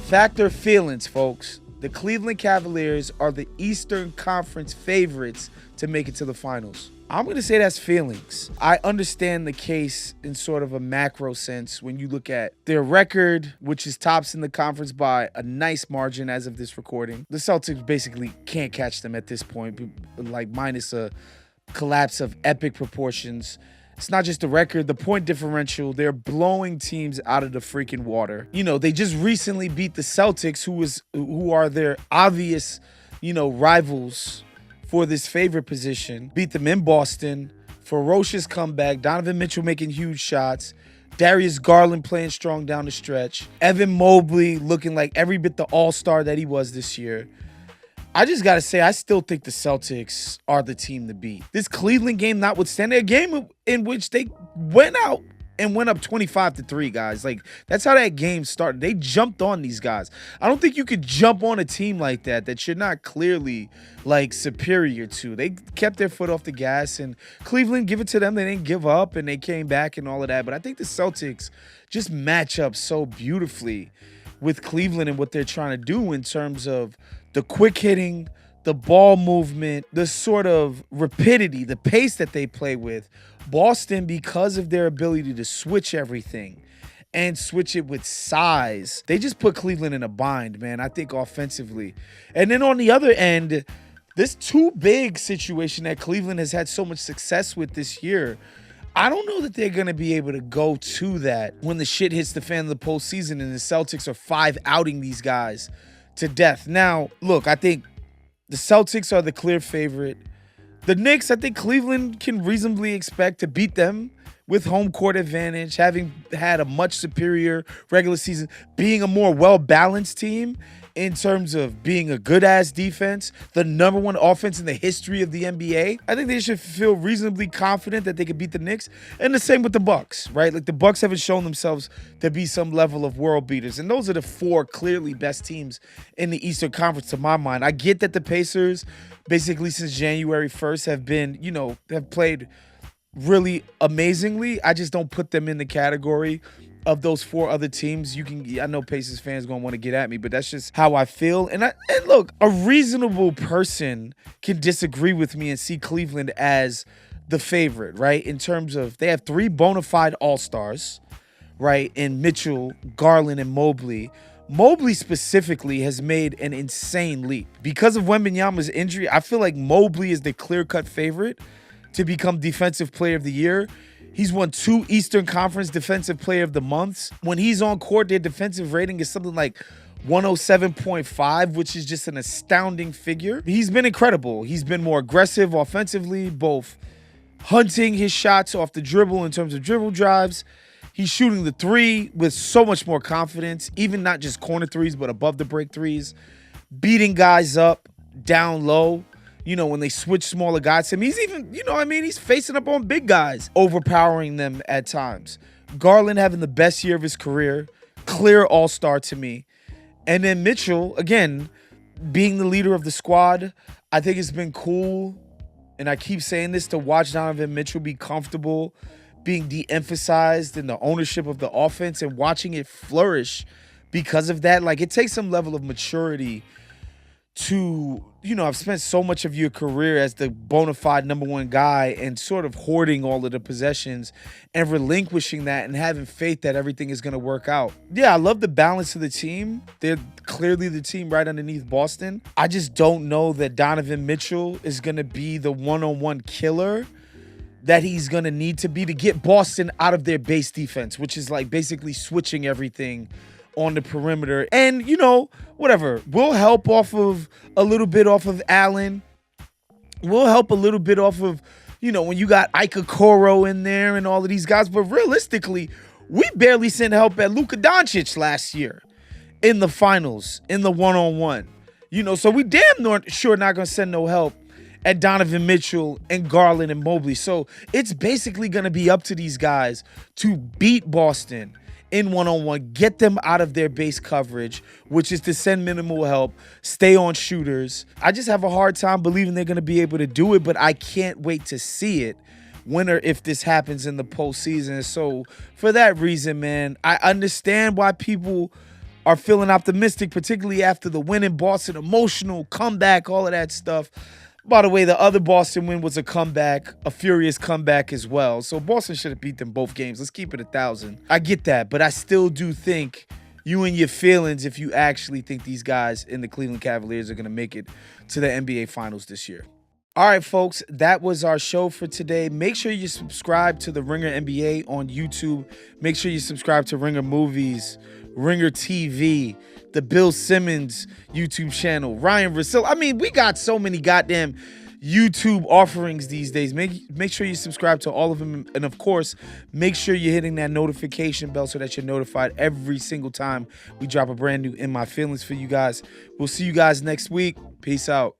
Factor feelings, folks. The Cleveland Cavaliers are the Eastern Conference favorites to make it to the finals. I'm going to say that's feelings. I understand the case in sort of a macro sense when you look at their record, which is tops in the conference by a nice margin as of this recording. The Celtics basically can't catch them at this point, like minus a collapse of epic proportions. It's not just the record, the point differential. They're blowing teams out of the freaking water. You know, they just recently beat the Celtics, who are their obvious, rivals for this favorite position. Beat them in Boston. Ferocious comeback. Donovan Mitchell making huge shots. Darius Garland playing strong down the stretch. Evan Mobley looking like every bit the all-star that he was this year. I just got to say, I still think the Celtics are the team to beat. This Cleveland game notwithstanding, a game in which they went out and went up 25-3, guys. Like, that's how that game started. They jumped on these guys. I don't think you could jump on a team like that you're not clearly, superior to. They kept their foot off the gas, and Cleveland, give it to them. They didn't give up, and they came back and all of that. But I think the Celtics just match up so beautifully with Cleveland and what they're trying to do in terms of the quick hitting, the ball movement, the sort of rapidity, the pace that they play with. Boston, because of their ability to switch everything and switch it with size, they just put Cleveland in a bind, man, I think offensively. And then on the other end, this too big situation that Cleveland has had so much success with this year, I don't know that they're going to be able to go to that when the shit hits the fan of the postseason and the Celtics are 5-outing these guys to death. Now, look, I think the Celtics are the clear favorite. The Knicks, I think Cleveland can reasonably expect to beat them with home court advantage, having had a much superior regular season, being a more well-balanced team in terms of being a good-ass defense, the number one offense in the history of the NBA. I think they should feel reasonably confident that they could beat the Knicks. And the same with the Bucks, right? Like, the Bucks haven't shown themselves to be some level of world beaters. And those are the four clearly best teams in the Eastern Conference to my mind. I get that the Pacers, basically since January 1st, have been, have played really amazingly. I just don't put them in the category of those four other teams. I know Pacers fans gonna want to get at me, but that's just how I feel. And look, a reasonable person can disagree with me and see Cleveland as the favorite, right? In terms of they have three bona fide all-stars, right? In Mitchell, Garland, and Mobley. Mobley specifically has made an insane leap. Because of Wembanyama's injury, I feel like Mobley is the clear-cut favorite to become Defensive Player of the Year. He's won 2 Eastern Conference Defensive Player of the Months. When he's on court, their defensive rating is something like 107.5, which is just an astounding figure. He's been incredible. He's been more aggressive offensively, both hunting his shots off the dribble in terms of dribble drives. He's shooting the three with so much more confidence, even not just corner threes, but above the break threes, beating guys up down low. When they switch smaller guys to him, he's even, he's facing up on big guys, overpowering them at times. Garland having the best year of his career, clear all-star to me. And then Mitchell, again, being the leader of the squad, I think it's been cool, and I keep saying this, to watch Donovan Mitchell be comfortable being de-emphasized in the ownership of the offense and watching it flourish because of that. Like, it takes some level of maturity to, I've spent so much of your career as the bona fide number one guy and sort of hoarding all of the possessions and relinquishing that and having faith that everything is going to work out. Yeah, I love the balance of the team. They're clearly the team right underneath Boston. I just don't know that Donovan Mitchell is going to be the one-on-one killer that he's going to need to be to get Boston out of their base defense, which is like basically switching everything on the perimeter. And, whatever. We'll help a little bit off of Allen. We'll help a little bit off of, when you got Ike Okoro in there and all of these guys. But realistically, we barely sent help at Luka Doncic last year in the finals, in the one-on-one. So we damn sure not going to send no help at Donovan Mitchell and Garland and Mobley. So it's basically going to be up to these guys to beat Boston in one-on-one, get them out of their base coverage, which is to send minimal help, stay on shooters. I just have a hard time believing they're going to be able to do it, but I can't wait to see it when or if this happens in the postseason. So for that reason, man, I understand why people are feeling optimistic, particularly after the win in Boston, emotional comeback, all of that stuff. By the way, the other Boston win was a comeback, a furious comeback as well. So Boston should have beat them both games. Let's keep it 1,000. I get that, but I still do think you and your feelings if you actually think these guys in the Cleveland Cavaliers are going to make it to the NBA Finals this year. All right, folks, that was our show for today. Make sure you subscribe to the Ringer NBA on YouTube. Make sure you subscribe to Ringer Movies, Ringer TV, the Bill Simmons YouTube channel, Ryan Russillo. I mean, we got so many goddamn YouTube offerings these days. Make sure you subscribe to all of them. And, of course, make sure you're hitting that notification bell so that you're notified every single time we drop a brand new In My Feelings for you guys. We'll see you guys next week. Peace out.